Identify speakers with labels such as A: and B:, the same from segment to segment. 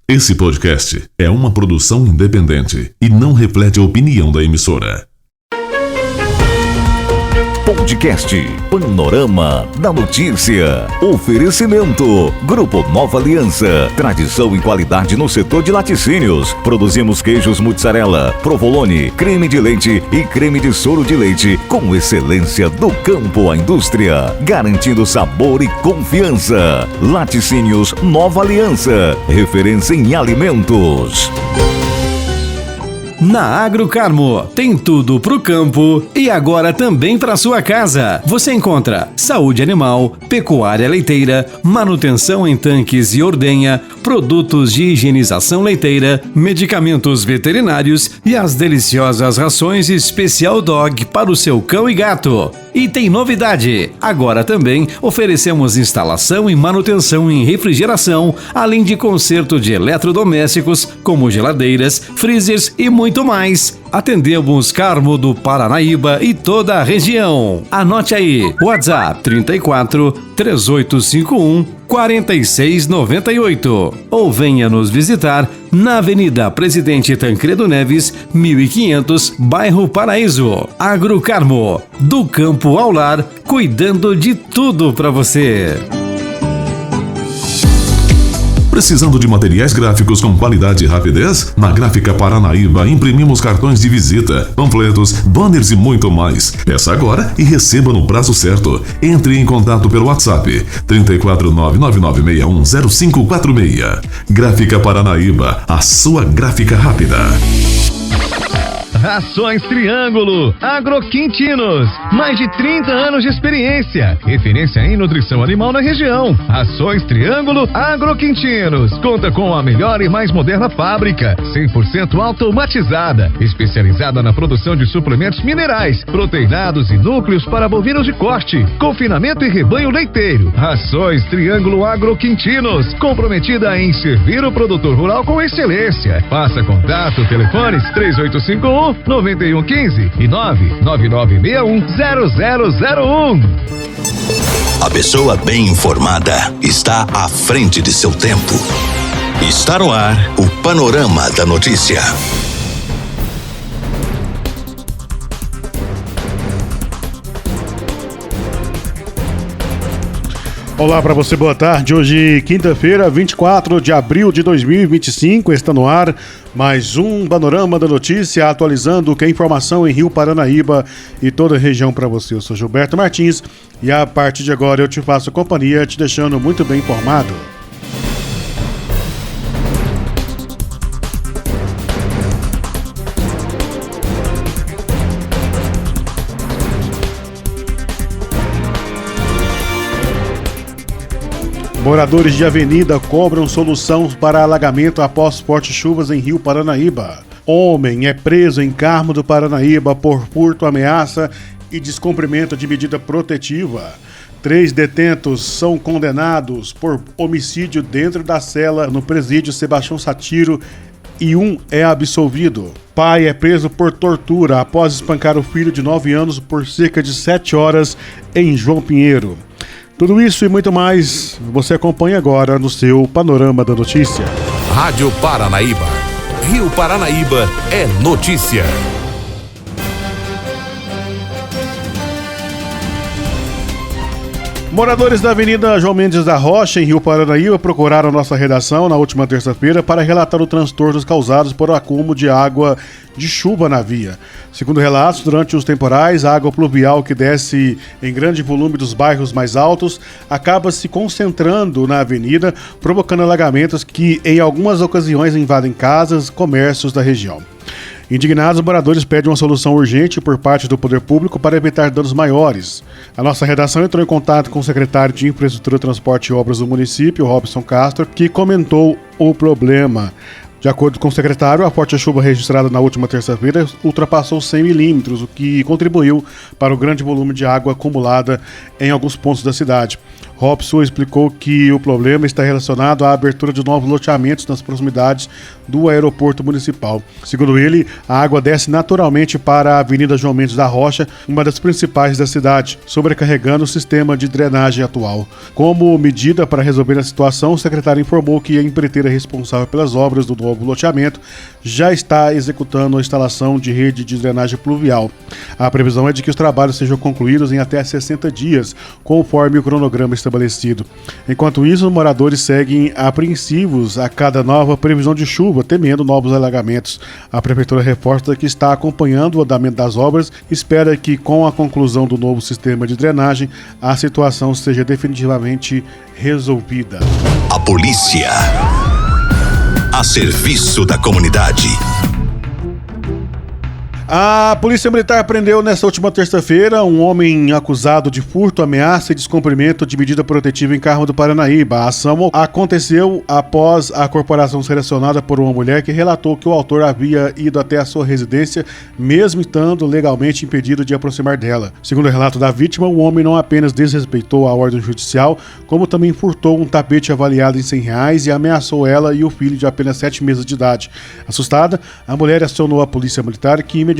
A: Esse podcast é uma produção independente e não reflete a opinião da emissora.
B: Podcast Panorama da Notícia. Oferecimento Grupo Nova Aliança. Tradição e qualidade no setor de laticínios. Produzimos queijos mozzarella, provolone, creme de leite e creme de soro de leite com excelência do campo à indústria, garantindo sabor e confiança. Laticínios Nova Aliança, referência em alimentos.
C: Na Agrocarmo, tem tudo pro campo e agora também para sua casa. Você encontra saúde animal, pecuária leiteira, manutenção em tanques e ordenha, produtos de higienização leiteira, medicamentos veterinários e as deliciosas rações Especial Dog para o seu cão e gato. E tem novidade! Agora também oferecemos instalação e manutenção em refrigeração, além de conserto de eletrodomésticos como geladeiras, freezers e muito mais. Atendemos Carmo do Paranaíba e toda a região. Anote aí, WhatsApp 34 3851 4698 ou venha nos visitar na Avenida Presidente Tancredo Neves, 1500, bairro Paraíso. Agrocarmo, do campo ao lar, cuidando de tudo para você.
A: Precisando de materiais gráficos com qualidade e rapidez? Na Gráfica Paranaíba imprimimos cartões de visita, panfletos, banners e muito mais. Peça agora e receba no prazo certo. Entre em contato pelo WhatsApp 34999610546. Gráfica Paranaíba, a sua gráfica rápida.
D: Rações Triângulo Agroquintinos, mais de 30 anos de experiência, referência em nutrição animal na região. Rações Triângulo Agroquintinos conta com a melhor e mais moderna fábrica, 100% automatizada, especializada na produção de suplementos minerais, proteinados e núcleos para bovinos de corte, confinamento e rebanho leiteiro. Rações Triângulo Agroquintinos, comprometida em servir o produtor rural com excelência. Faça contato, telefones 3851 9115 e 999610001.
E: A pessoa bem informada está à frente de seu tempo. Está no ar o Panorama da Notícia.
F: Olá para você, boa tarde. Hoje, quinta-feira, 24 de abril de 2025, está no ar mais um Panorama da Notícia, atualizando o que é informação em Rio Paranaíba e toda a região para você. Eu sou Gilberto Martins e a partir de agora eu te faço companhia, te deixando muito bem informado. Moradores de avenida cobram solução para alagamento após fortes chuvas em Rio Paranaíba. Homem é preso em Carmo do Paranaíba por furto, ameaça e descumprimento de medida protetiva. 3 detentos são condenados por homicídio dentro da cela no presídio Sebastião Satiro e um é absolvido. Pai é preso por tortura após espancar o filho de 9 anos por cerca de 7 horas em João Pinheiro. Tudo isso e muito mais você acompanha agora no seu Panorama da Notícia.
B: Rádio Paranaíba. Rio Paranaíba é notícia.
F: Moradores da Avenida João Mendes da Rocha, em Rio Paranaíba, procuraram nossa redação na última terça-feira para relatar os transtornos causados por acúmulo de água de chuva na via. Segundo relatos, durante os temporais, a água pluvial que desce em grande volume dos bairros mais altos acaba se concentrando na avenida, provocando alagamentos que, em algumas ocasiões, invadem casas, comércios da região. Indignados, moradores pedem uma solução urgente por parte do poder público para evitar danos maiores. A nossa redação entrou em contato com o secretário de Infraestrutura, Transporte e Obras do município, Robson Castro, que comentou o problema. De acordo com o secretário, a forte chuva registrada na última terça-feira ultrapassou 100 milímetros, o que contribuiu para o grande volume de água acumulada em alguns pontos da cidade. Robson explicou que o problema está relacionado à abertura de novos loteamentos nas proximidades do aeroporto municipal. Segundo ele, a água desce naturalmente para a Avenida João Mendes da Rocha, uma das principais da cidade, sobrecarregando o sistema de drenagem atual. Como medida para resolver a situação, o secretário informou que a empreiteira responsável pelas obras do novo loteamento já está executando a instalação de rede de drenagem pluvial. A previsão é de que os trabalhos sejam concluídos em até 60 dias, conforme o cronograma estabelecido. Enquanto isso, os moradores seguem apreensivos a cada nova previsão de chuva, temendo novos alagamentos. A prefeitura reforça que está acompanhando o andamento das obras e espera que, com a conclusão do novo sistema de drenagem, a situação seja definitivamente resolvida.
E: A polícia a serviço da comunidade.
F: A Polícia Militar prendeu nesta última terça-feira um homem acusado de furto, ameaça e descumprimento de medida protetiva em Carmo do Paranaíba. A ação aconteceu após a corporação ser acionada por uma mulher que relatou que o autor havia ido até a sua residência, mesmo estando legalmente impedido de aproximar dela. Segundo o relato da vítima, o homem não apenas desrespeitou a ordem judicial, como também furtou um tapete avaliado em R$100 e ameaçou ela e o filho de apenas 7 meses de idade. Assustada, a mulher acionou a Polícia Militar, que imediatamente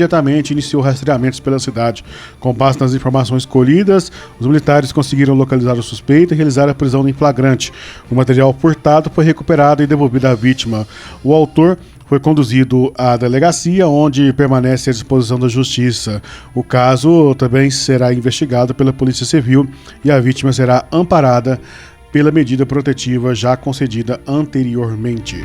F: iniciou rastreamentos pela cidade. Com base nas informações colhidas, os militares conseguiram localizar o suspeito e realizar a prisão em flagrante. O material furtado foi recuperado e devolvido à vítima. O autor foi conduzido à delegacia, onde permanece à disposição da Justiça. O caso também será investigado pela Polícia Civil e a vítima será amparada pela medida protetiva já concedida anteriormente.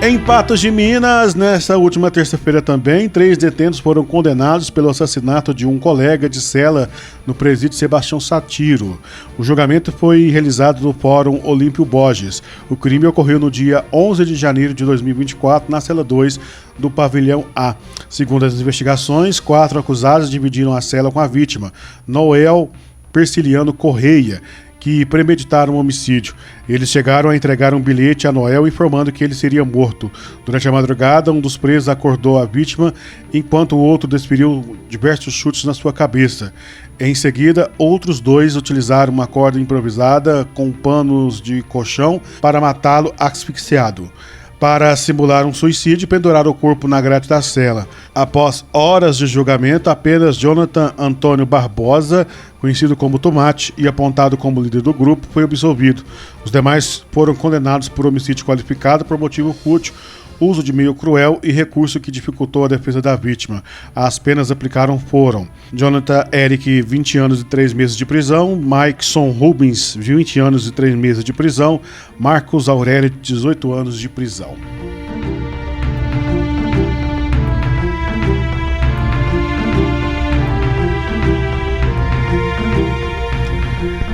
F: Em Patos de Minas, nesta última terça-feira também, 3 detentos foram condenados pelo assassinato de um colega de cela no presídio Sebastião Satiro. O julgamento foi realizado no Fórum Olímpio Borges. O crime ocorreu no dia 11 de janeiro de 2024, na cela 2 do pavilhão A. Segundo as investigações, 4 acusados dividiram a cela com a vítima, Noel Persiliano Correia, que premeditaram o homicídio. Eles chegaram a entregar um bilhete a Noel informando que ele seria morto. Durante a madrugada, um dos presos acordou a vítima, enquanto o outro desferiu diversos chutes na sua cabeça. Em seguida, outros 2 utilizaram uma corda improvisada com panos de colchão para matá-lo asfixiado. Para simular um suicídio, penduraram o corpo na grade da cela. Após horas de julgamento, apenas Jonathan Antônio Barbosa, conhecido como Tomate e apontado como líder do grupo, foi absolvido. Os demais foram condenados por homicídio qualificado por motivo fútil, uso de meio cruel e recurso que dificultou a defesa da vítima. As penas aplicadas foram Jonathan Eric, 20 anos e 3 meses de prisão, Maikson Rubens, 20 anos e 3 meses de prisão, Marcos Aurélio, 18 anos de prisão.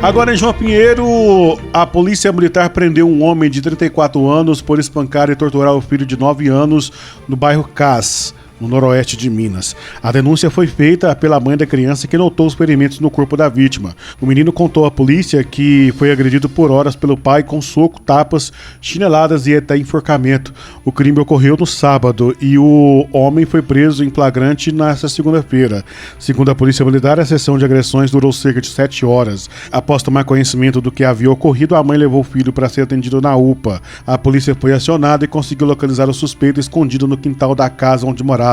F: Agora em João Pinheiro, a Polícia Militar prendeu um homem de 34 anos por espancar e torturar o filho de 9 anos no bairro Cas, no noroeste de Minas. A denúncia foi feita pela mãe da criança, que notou os ferimentos no corpo da vítima. O menino contou à polícia que foi agredido por horas pelo pai com soco, tapas, chineladas e até enforcamento. O crime ocorreu no sábado e o homem foi preso em flagrante nesta segunda-feira. Segundo a Polícia Militar, a sessão de agressões durou cerca de 7 horas. Após tomar conhecimento do que havia ocorrido, a mãe levou o filho para ser atendido na UPA. A polícia foi acionada e conseguiu localizar o suspeito escondido no quintal da casa onde morava.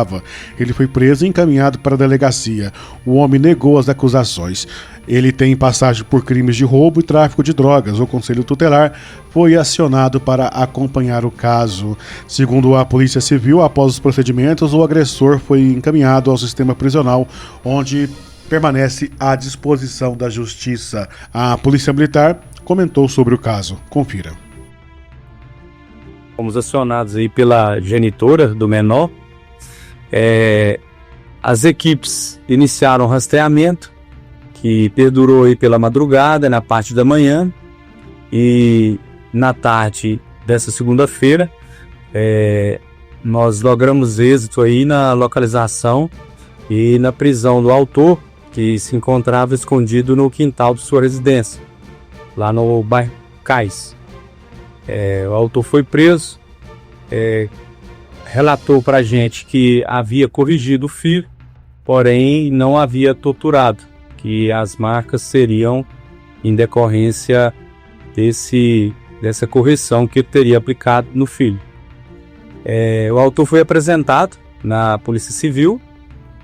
F: Ele foi preso e encaminhado para a delegacia. O homem negou as acusações. Ele tem passagem por crimes de roubo e tráfico de drogas. O Conselho Tutelar foi acionado para acompanhar o caso. Segundo a Polícia Civil, após os procedimentos, o agressor foi encaminhado ao sistema prisional, onde permanece à disposição da Justiça. A Polícia Militar comentou sobre o caso. Confira.
G: Fomos acionados aí pela genitora do menor. As equipes iniciaram o rastreamento, que perdurou aí pela madrugada, na parte da manhã, e na tarde dessa segunda-feira nós logramos êxito aí na localização e na prisão do autor, que se encontrava escondido no quintal de sua residência, lá no bairro Cais. O autor foi preso, relatou para a gente que havia corrigido o filho porém não havia torturado, que as marcas seriam em decorrência dessa correção que ele teria aplicado no filho. O autor foi apresentado na Polícia Civil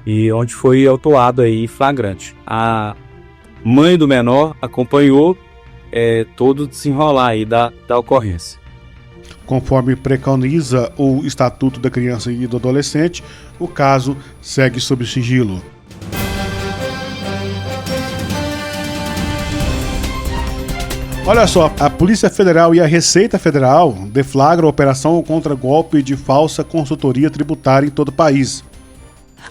G: e onde foi autuado aí flagrante. A mãe do menor acompanhou todo o desenrolar aí da ocorrência.
F: Conforme preconiza o Estatuto da Criança e do Adolescente, o caso segue sob sigilo. Olha só, a Polícia Federal e a Receita Federal deflagram a operação contra golpe de falsa consultoria tributária em todo o país.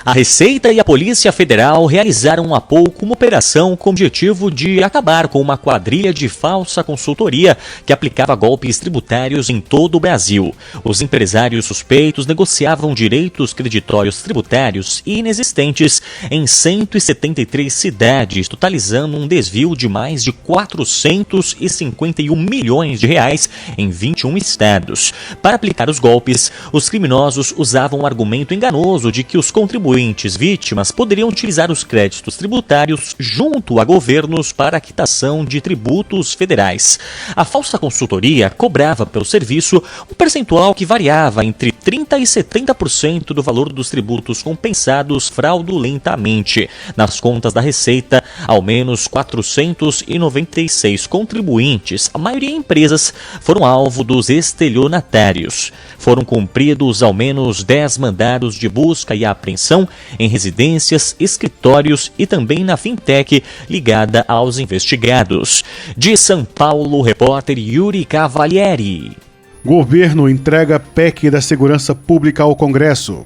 H: A Receita e a Polícia Federal realizaram há pouco uma operação com o objetivo de acabar com uma quadrilha de falsa consultoria que aplicava golpes tributários em todo o Brasil. Os empresários suspeitos negociavam direitos creditórios tributários inexistentes em 173 cidades, totalizando um desvio de mais de 451 milhões de reais em 21 estados. Para aplicar os golpes, os criminosos usavam o argumento enganoso de que os contribuintes vítimas poderiam utilizar os créditos tributários junto a governos para a quitação de tributos federais. A falsa consultoria cobrava pelo serviço um percentual que variava entre 30% e 70% do valor dos tributos compensados fraudulentamente. Nas contas da Receita, ao menos 496 contribuintes, a maioria empresas, foram alvo dos estelionatários. Foram cumpridos ao menos 10 mandados de busca e apreensão em residências, escritórios e também na fintech ligada aos investigados. De São Paulo, o repórter Yuri Cavalieri.
F: Governo entrega PEC da Segurança Pública ao Congresso.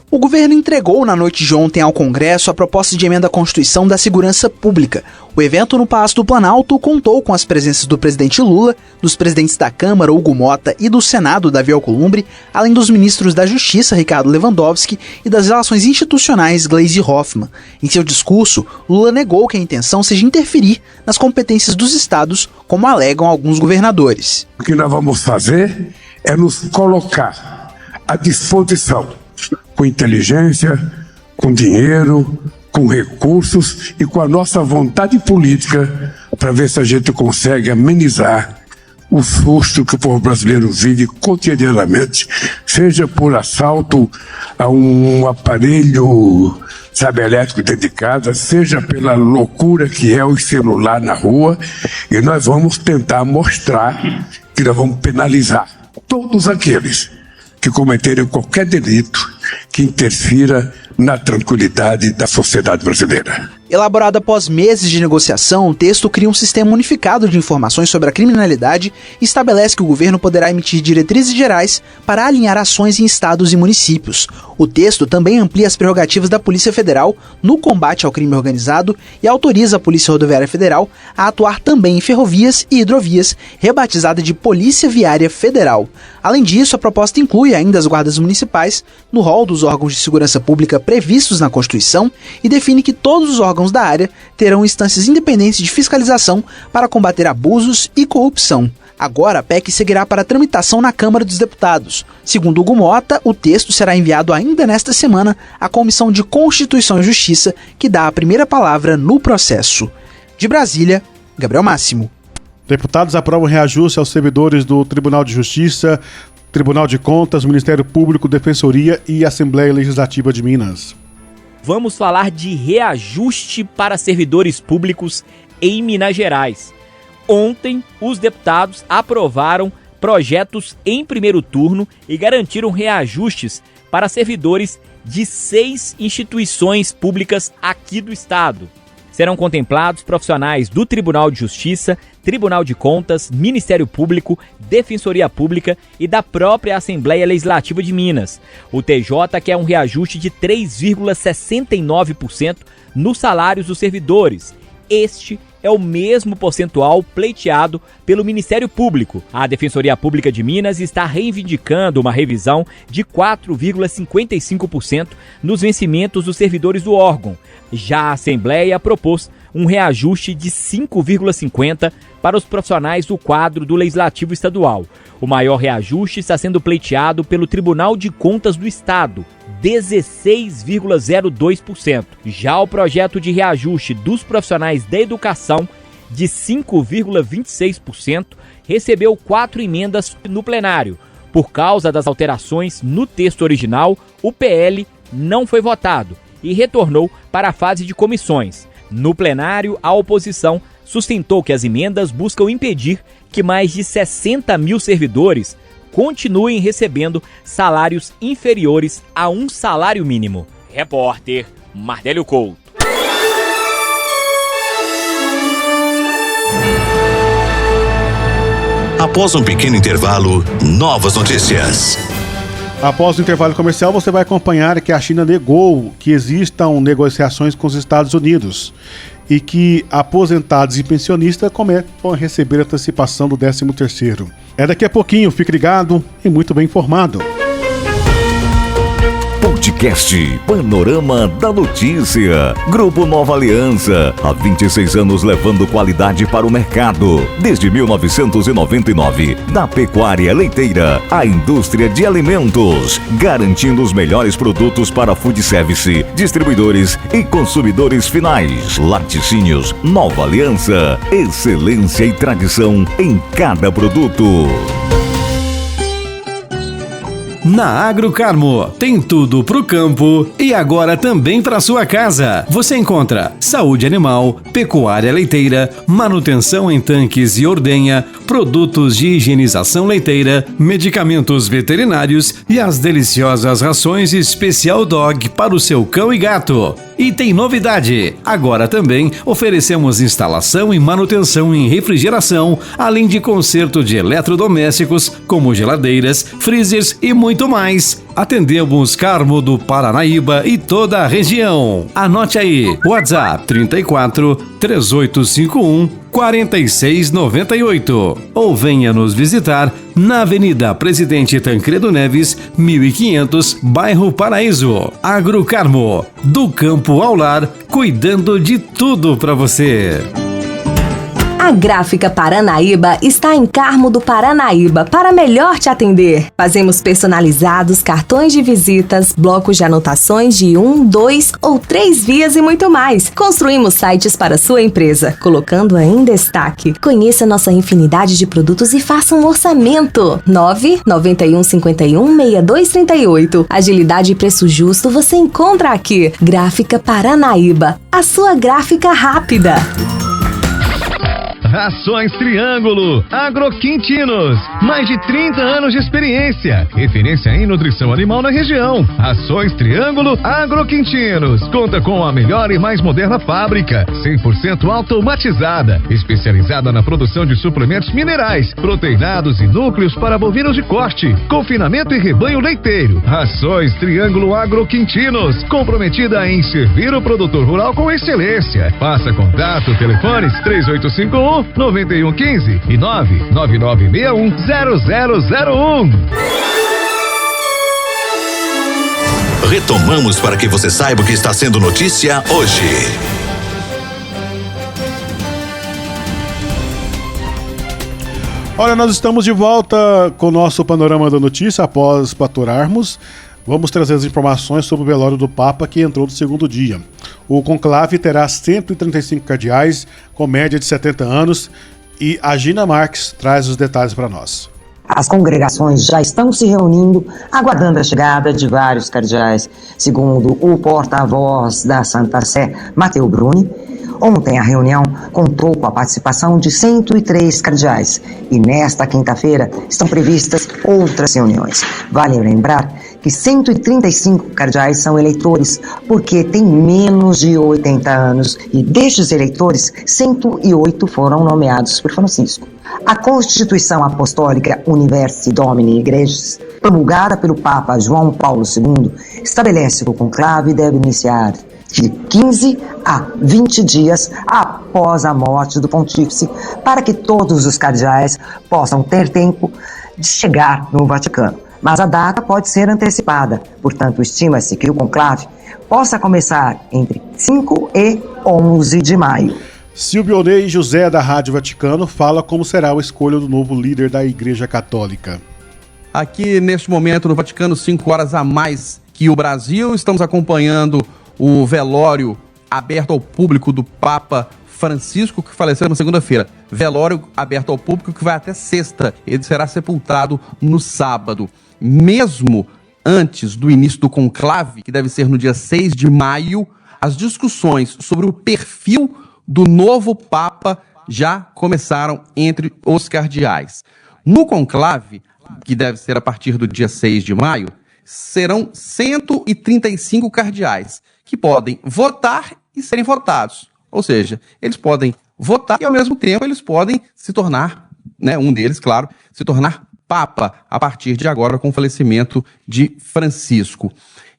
I: O governo entregou na noite de ontem ao Congresso a proposta de emenda à Constituição da Segurança Pública. O evento no Palácio do Planalto contou com as presenças do presidente Lula, dos presidentes da Câmara, Hugo Mota, e do Senado, Davi Alcolumbre, além dos ministros da Justiça, Ricardo Lewandowski, e das Relações Institucionais, Gleisi Hoffmann. Em seu discurso, Lula negou que a intenção seja interferir nas competências dos estados, como alegam alguns governadores.
J: O que nós vamos fazer é nos colocar à disposição, com inteligência, com dinheiro, com recursos e com a nossa vontade política para ver se a gente consegue amenizar o susto que o povo brasileiro vive cotidianamente, seja por assalto a um aparelho, elétrico dentro de casa, seja pela loucura que é o celular na rua, e nós vamos tentar mostrar que nós vamos penalizar todos aqueles que cometerem qualquer delito que interfira na tranquilidade da sociedade brasileira.
I: Elaborado após meses de negociação, o texto cria um sistema unificado de informações sobre a criminalidade e estabelece que o governo poderá emitir diretrizes gerais para alinhar ações em estados e municípios. O texto também amplia as prerrogativas da Polícia Federal no combate ao crime organizado e autoriza a Polícia Rodoviária Federal a atuar também em ferrovias e hidrovias, rebatizada de Polícia Viária Federal. Além disso, a proposta inclui ainda as guardas municipais no rol dos órgãos de segurança pública previstos na Constituição e define que todos os órgãos da área terão instâncias independentes de fiscalização para combater abusos e corrupção. Agora, a PEC seguirá para tramitação na Câmara dos Deputados. Segundo Hugo Mota, o texto será enviado ainda nesta semana à Comissão de Constituição e Justiça, que dá a primeira palavra no processo. De Brasília, Gabriel Máximo.
F: Deputados aprovam reajuste aos servidores do Tribunal de Justiça, Tribunal de Contas, Ministério Público, Defensoria e Assembleia Legislativa de Minas.
K: Vamos falar de reajuste para servidores públicos em Minas Gerais. Ontem, os deputados aprovaram projetos em primeiro turno e garantiram reajustes para servidores de 6 instituições públicas aqui do estado. Serão contemplados profissionais do Tribunal de Justiça, Tribunal de Contas, Ministério Público, Defensoria Pública e da própria Assembleia Legislativa de Minas. O TJ quer um reajuste de 3,69% nos salários dos servidores. Este é o mesmo percentual pleiteado pelo Ministério Público. A Defensoria Pública de Minas está reivindicando uma revisão de 4,55% nos vencimentos dos servidores do órgão. Já a Assembleia propôs um reajuste de 5,50 para os profissionais do quadro do Legislativo Estadual. O maior reajuste está sendo pleiteado pelo Tribunal de Contas do Estado, 16,02%. Já o projeto de reajuste dos profissionais da educação, de 5,26%, recebeu 4 emendas no plenário. Por causa das alterações no texto original, o PL não foi votado e retornou para a fase de comissões. No plenário, a oposição sustentou que as emendas buscam impedir que mais de 60 mil servidores continuem recebendo salários inferiores a um salário mínimo. Repórter Mardélio Couto.
E: Após um pequeno intervalo, novas notícias.
F: Após o intervalo comercial, você vai acompanhar que a China negou que existam negociações com os Estados Unidos e que aposentados e pensionistas começam a receber a antecipação do 13º. É daqui a pouquinho, fique ligado e muito bem informado.
B: Podcast Panorama da Notícia. Grupo Nova Aliança. Há 26 anos levando qualidade para o mercado. Desde 1999. Da pecuária leiteira à indústria de alimentos. Garantindo os melhores produtos para food service, distribuidores e consumidores finais. Laticínios Nova Aliança. Excelência e tradição em cada produto.
C: Na Agrocarmo, tem tudo pro campo e agora também para sua casa. Você encontra saúde animal, pecuária leiteira, manutenção em tanques e ordenha, produtos de higienização leiteira, medicamentos veterinários e as deliciosas rações Special Dog para o seu cão e gato. E tem novidade! Agora também oferecemos instalação e manutenção em refrigeração, além de conserto de eletrodomésticos, como geladeiras, freezers e muito mais. Atendemos Carmo do Paranaíba e toda a região. Anote aí, WhatsApp 34 3851 4698 ou venha nos visitar na Avenida Presidente Tancredo Neves, 1500, bairro Paraíso. Agrocarmo, do campo ao lar, cuidando de tudo para você.
L: A Gráfica Paranaíba está em Carmo do Paranaíba para melhor te atender. Fazemos personalizados, cartões de visitas, blocos de anotações de 1, 2 ou 3 vias e muito mais. Construímos sites para sua empresa, colocando-a em destaque. Conheça nossa infinidade de produtos e faça um orçamento. 991516238. Agilidade e preço justo você encontra aqui. Gráfica Paranaíba, a sua gráfica rápida.
D: Rações Triângulo Agroquintinos, mais de 30 anos de experiência, referência em nutrição animal na região. Rações Triângulo Agroquintinos conta com a melhor e mais moderna fábrica, 100% automatizada, especializada na produção de suplementos minerais, proteinados e núcleos para bovinos de corte, confinamento e rebanho leiteiro. Rações Triângulo Agroquintinos, comprometida em servir o produtor rural com excelência. Faça contato, telefones 3851 9115 e 999610001.
E: Retomamos para que você saiba o que está sendo notícia hoje.
F: Olha, nós estamos de volta com o nosso Panorama da Notícia após paturarmos. Vamos trazer as informações sobre o velório do Papa que entrou no segundo dia. O conclave terá 135 cardeais com média de 70 anos e a Gina Marques traz os detalhes para nós.
M: As congregações já estão se reunindo, aguardando a chegada de vários cardeais. Segundo o porta-voz da Santa Sé, Matteo Bruni, ontem a reunião contou com a participação de 103 cardeais e nesta quinta-feira estão previstas outras reuniões. Vale lembrar que 135 cardeais são eleitores porque têm menos de 80 anos e destes eleitores, 108 foram nomeados por Francisco. A Constituição Apostólica Universi Domini Ecclesiae, promulgada pelo Papa João Paulo II, estabelece que o conclave deve iniciar de 15 a 20 dias após a morte do pontífice, para que todos os cardeais possam ter tempo de chegar no Vaticano. mas a data pode ser antecipada. Portanto, estima-se que o conclave possa começar entre 5 e 11 de maio.
F: Silvio Ney José, da Rádio Vaticano, fala como será a escolha do novo líder da Igreja Católica.
N: Aqui, neste momento, no Vaticano, 5 horas a mais que o Brasil, estamos acompanhando o velório aberto ao público do Papa Francisco, que faleceu na segunda-feira. Velório aberto ao público que vai até sexta. Ele será sepultado no sábado. Mesmo antes do início do conclave, que deve ser no dia 6 de maio, as discussões sobre o perfil do novo Papa já começaram entre os cardeais. No conclave, que deve ser a partir do dia 6 de maio, serão 135 cardeais que podem votar e serem votados. Ou seja, eles podem votar e, ao mesmo tempo, eles podem se tornar, um deles, claro, se tornar Papa a partir de agora com o falecimento de Francisco.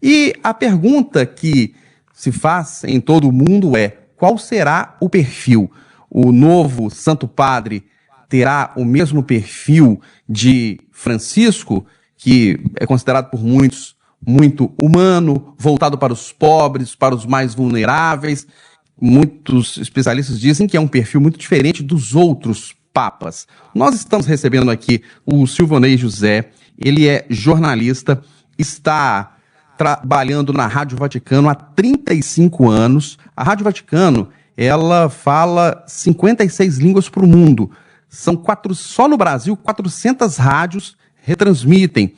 N: E a pergunta que se faz em todo o mundo é: qual será o perfil? O novo Santo Padre terá o mesmo perfil de Francisco, que é considerado por muitos muito humano, voltado para os pobres, para os mais vulneráveis? Muitos especialistas dizem que é um perfil muito diferente dos outros papas. Nós estamos recebendo aqui o Silvio Ney José, ele é jornalista, está trabalhando na Rádio Vaticano há 35 anos. A Rádio Vaticano, ela fala 56 línguas para o mundo. São só no Brasil, 400 rádios retransmitem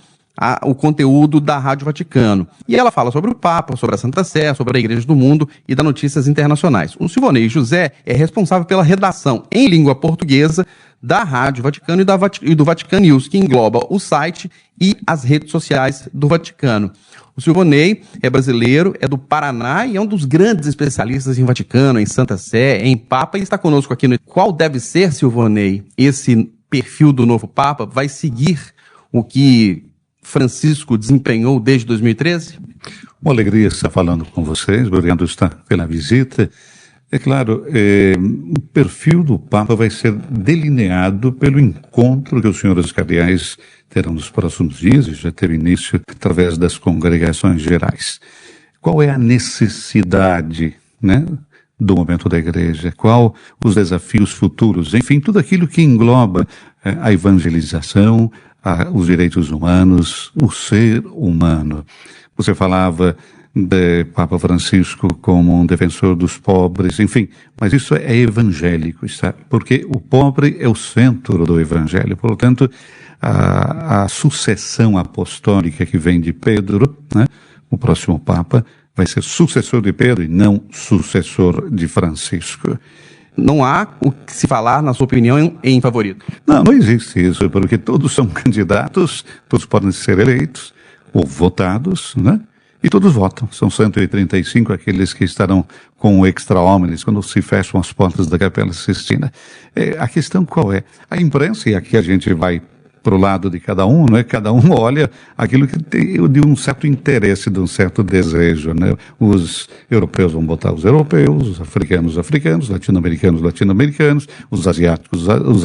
N: o conteúdo da Rádio Vaticano. E ela fala sobre o Papa, sobre a Santa Sé, sobre a Igreja do Mundo e das notícias internacionais. O Silvio Ney José é responsável pela redação em língua portuguesa da Rádio Vaticano e do Vatican News, que engloba o site e as redes sociais do Vaticano. O Silvio Ney é brasileiro, é do Paraná e é um dos grandes especialistas em Vaticano, em Santa Sé, em Papa, e está conosco aqui no... Qual deve ser, Silvio Ney, esse perfil do novo Papa? Vai seguir o que Francisco desempenhou desde 2013?
O: Uma alegria estar falando com vocês, obrigado pela visita. É claro, o perfil do Papa vai ser delineado pelo encontro que os senhores cardeais terão nos próximos dias, e já teve início através das congregações gerais. Qual é a necessidade, do momento da Igreja? Qual os desafios futuros? Enfim, tudo aquilo que engloba a evangelização, os direitos humanos, o ser humano. Você falava de Papa Francisco como um defensor dos pobres, enfim, mas isso é evangélico, sabe? Porque o pobre é o centro do evangelho. Portanto, a sucessão apostólica que vem de Pedro, o próximo Papa, vai ser sucessor de Pedro e não sucessor de Francisco.
N: Não há o que se falar, na sua opinião, em favorito?
O: Não existe isso, porque todos são candidatos, todos podem ser eleitos ou votados, e todos votam. São 135 aqueles que estarão com o extra homines quando se fecham as portas da Capela Sistina. A questão qual é? A imprensa, e aqui a gente vai para o lado de cada um, Cada um olha aquilo que tem de um certo interesse, de um certo desejo, Os europeus vão votar os europeus, os africanos, os latino-americanos, os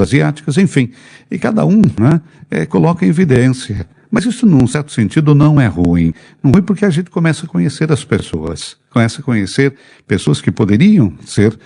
O: asiáticos, enfim. E cada um, coloca em evidência. Mas isso, num certo sentido, não é ruim. Não é ruim porque a gente começa a conhecer as pessoas. Começa a conhecer pessoas que poderiam ser,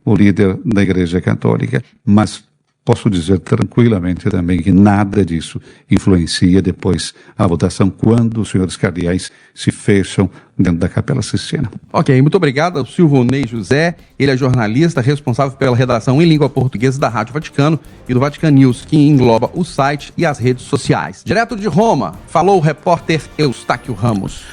O: o líder da Igreja Católica, mas posso dizer tranquilamente também que nada disso influencia depois a votação quando os senhores cardeais se fecham dentro da Capela Sistina.
N: Ok, muito obrigado ao Silvio Ney José. Ele é jornalista responsável pela redação em língua portuguesa da Rádio Vaticano e do Vatican News, que engloba o site e as redes sociais. Direto de Roma, falou o repórter Eustáquio Ramos.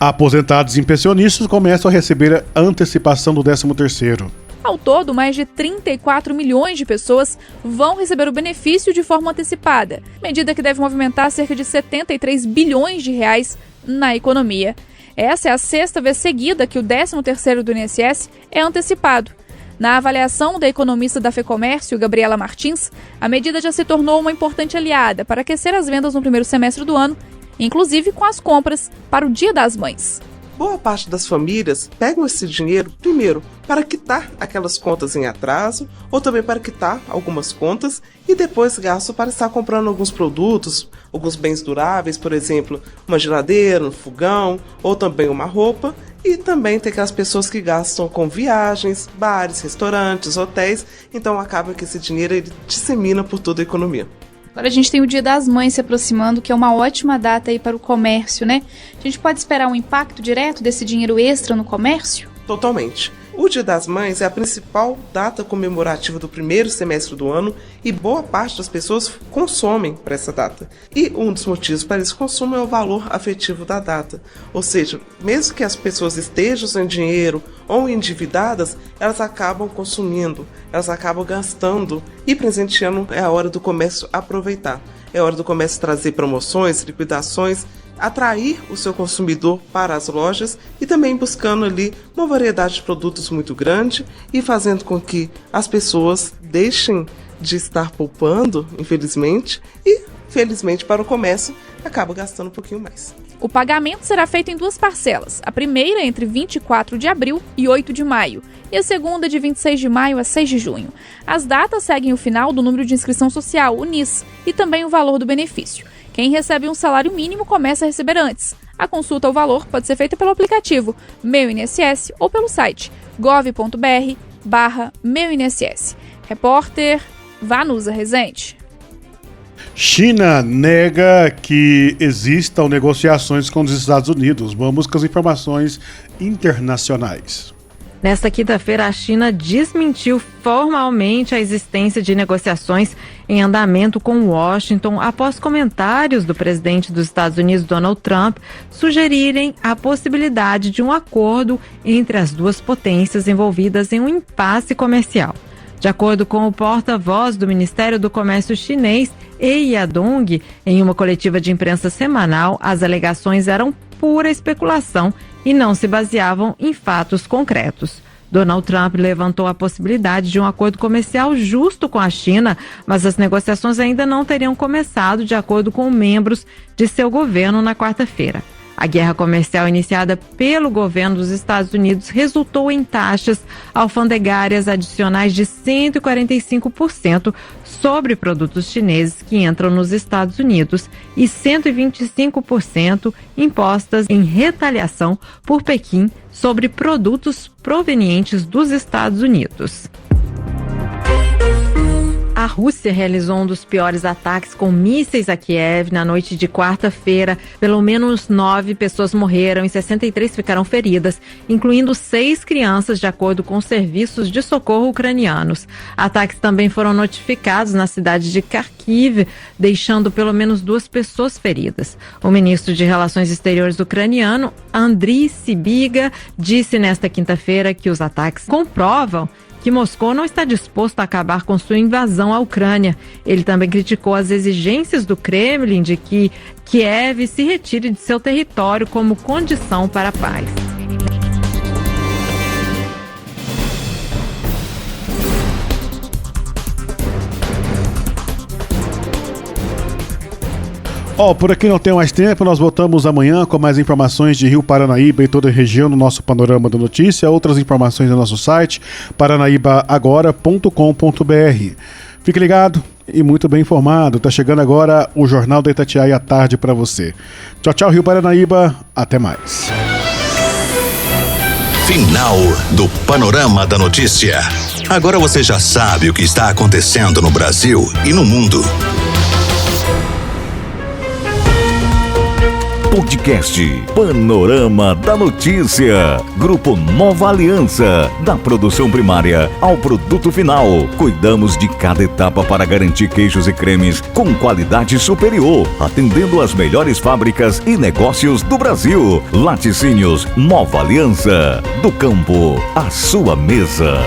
F: Aposentados e pensionistas começam a receber a antecipação do 13º.
P: Ao todo, mais de 34 milhões de pessoas vão receber o benefício de forma antecipada, medida que deve movimentar cerca de 73 bilhões de reais na economia. Essa é a 6ª vez seguida que o 13º do INSS é antecipado. Na avaliação da economista da FEComércio, Gabriela Martins, a medida já se tornou uma importante aliada para aquecer as vendas no primeiro semestre do ano, inclusive com as compras para o Dia das Mães.
Q: boa parte das famílias pegam esse dinheiro, primeiro, para quitar aquelas contas em atraso, ou também para quitar algumas contas, e depois gastam para estar comprando alguns produtos, alguns bens duráveis, por exemplo, uma geladeira, um fogão, ou também uma roupa. E também tem aquelas pessoas que gastam com viagens, bares, restaurantes, hotéis, então acaba que esse dinheiro ele dissemina por toda a economia.
P: Agora a gente tem o Dia das Mães se aproximando, que é uma ótima data aí para o comércio, né? A gente pode esperar um impacto direto desse dinheiro extra no comércio?
Q: Totalmente. O Dia das Mães é a principal data comemorativa do primeiro semestre do ano e boa parte das pessoas consomem para essa data. E um dos motivos para esse consumo é o valor afetivo da data. Ou seja, mesmo que as pessoas estejam sem dinheiro ou endividadas, elas acabam consumindo, elas acabam gastando e presenteando. É a hora do comércio aproveitar. É hora do comércio trazer promoções, liquidações, atrair o seu consumidor para as lojas e também buscando ali uma variedade de produtos muito grande e fazendo com que as pessoas deixem de estar poupando, infelizmente, e felizmente para o comércio acaba gastando um pouquinho mais.
P: O pagamento será feito em 2 parcelas, a primeira entre 24 de abril e 8 de maio, e a segunda de 26 de maio a 6 de junho. As datas seguem o final do número de inscrição social, o NIS, e também o valor do benefício. Quem recebe um salário mínimo começa a receber antes. A consulta ao valor pode ser feita pelo aplicativo Meu INSS ou pelo site gov.br/Meu INSS. Repórter Vanusa Rezende.
F: China nega que existam negociações com os Estados Unidos. Vamos com as informações internacionais.
R: Nesta quinta-feira, a China desmentiu formalmente a existência de negociações em andamento com Washington após comentários do presidente dos Estados Unidos, Donald Trump, sugerirem a possibilidade de um acordo entre as duas potências envolvidas em um impasse comercial. De acordo com o porta-voz do Ministério do Comércio chinês, He Yadong, em uma coletiva de imprensa semanal, as alegações eram pura especulação e não se baseavam em fatos concretos. Donald Trump levantou a possibilidade de um acordo comercial justo com a China, mas as negociações ainda não teriam começado, de acordo com membros de seu governo na quarta-feira. A guerra comercial iniciada pelo governo dos Estados Unidos resultou em taxas alfandegárias adicionais de 145% sobre produtos chineses que entram nos Estados Unidos e 125% impostas em retaliação por Pequim sobre produtos provenientes dos Estados Unidos. A Rússia realizou um dos piores ataques com mísseis a Kiev na noite de quarta-feira. Pelo menos 9 pessoas morreram e 63 ficaram feridas, incluindo 6 crianças, de acordo com os serviços de socorro ucranianos. Ataques também foram notificados na cidade de Kharkiv, deixando pelo menos 2 pessoas feridas. O ministro de Relações Exteriores ucraniano, Andriy Sybiga, disse nesta quinta-feira que os ataques comprovam que Moscou não está disposto a acabar com sua invasão à Ucrânia. Ele também criticou as exigências do Kremlin de que Kiev se retire de seu território como condição para a paz.
F: Por aqui não tem mais tempo, nós voltamos amanhã com mais informações de Rio Paranaíba e toda a região no nosso Panorama da Notícia, outras informações no nosso site, paranaíbaagora.com.br. Fique ligado e muito bem informado, tá chegando agora o Jornal da Itatiaia à tarde para você. Tchau, tchau, Rio Paranaíba, até mais.
E: Final do Panorama da Notícia. Agora você já sabe o que está acontecendo no Brasil e no mundo.
B: Podcast Panorama da Notícia. Grupo Nova Aliança. Da produção primária ao produto final. Cuidamos de cada etapa para garantir queijos e cremes com qualidade superior, atendendo às melhores fábricas e negócios do Brasil. Laticínios Nova Aliança. Do campo à sua mesa.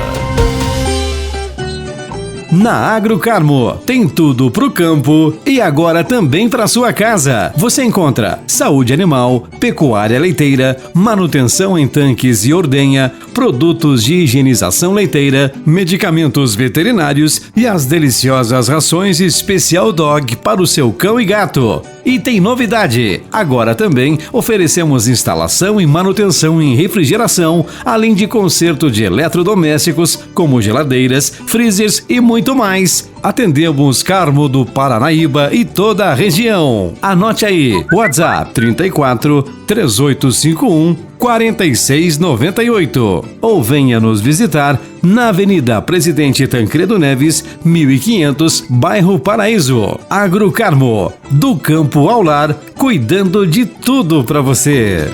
C: Na Agrocarmo, tem tudo pro campo e agora também para sua casa. Você encontra saúde animal, pecuária leiteira, manutenção em tanques e ordenha, produtos de higienização leiteira, medicamentos veterinários e as deliciosas rações Special Dog para o seu cão e gato. E tem novidade! Agora também oferecemos instalação e manutenção em refrigeração, além de conserto de eletrodomésticos, como geladeiras, freezers e muito mais. Atendemos Carmo do Paranaíba e toda a região. Anote aí, WhatsApp 34 3851 4698 ou venha nos visitar na Avenida Presidente Tancredo Neves, 1500, bairro Paraíso. Agrocarmo, do campo ao lar, cuidando de tudo para você.